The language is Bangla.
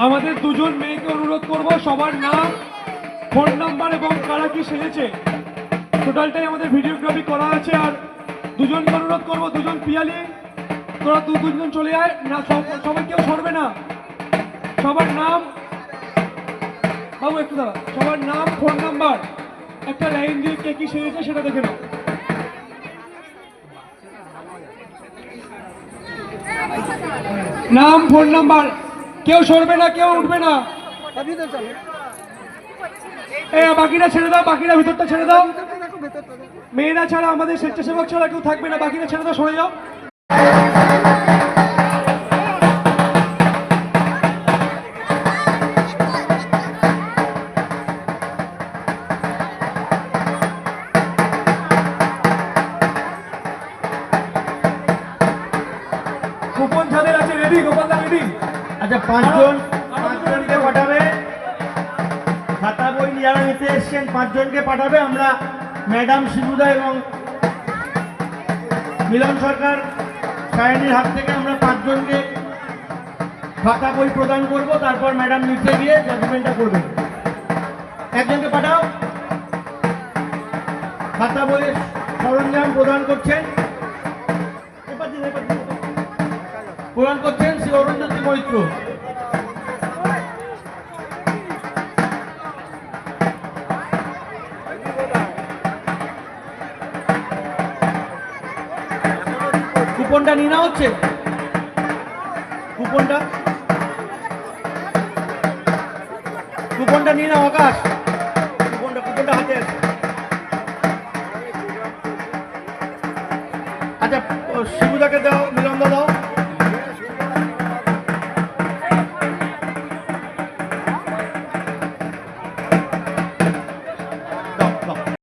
আমাদের দুজন মেয়েকে অনুরোধ করব, সবার নাম, ফোন নাম্বার এবং কারা কি সেজেছে টোটালটাই আমাদের ভিডিওগ্রাফি করা আছে। আর দুজনকে অনুরোধ করব, দুজন পিয়ালি তোরা দুজন চলে আয় না, সবাই কেউ সরবে না। সবার নাম, বাবু একটু দাঁড়া, সবার নাম ফোন নাম্বার একটা লাইন দিয়ে কে কি সেজেছে সেটা দেখে নাও। নাম ফোন নাম্বার, কেউ সরবে না, কেউ উঠবে না। বাকিরা ছেড়ে দাও, বাকিরা ভিতরটা ছেড়ে দাও। মেয়েরা ছাড়া, আমাদের স্বেচ্ছাসেবক ছাড়া কেউ থাকবে না, বাকিরা ছেড়ে দাও, সরে যাও। গোপন যাদের আছে রেডি, গোপাল দা রেডি। আচ্ছা, পাঁচজনকে পাঠাবে। খাতা বই যারা নিতে এসছেন 5 জনকে পাঠাবে। আমরা ম্যাডাম শিবুদা এবং মিলন সরকার সায়নীর হাত থেকে আমরা 5 জনকে খাতা বই প্রদান করব। তারপর ম্যাডাম নিচে গিয়ে জাজমেন্টটা করবেন। একজনকে পাঠাও। খাতা বইয়ের সরঞ্জাম প্রদান করছেন শ্রী অরুণজ্যোতি মৈত্র। কুপনটা নিয়ে নেওয়া হচ্ছে, কুপনটা নিয়ে নাও আকাশ, কুপনটা হাতে আছে। আচ্ছা, শিবুদাকে দাও, মিলনদা দাও।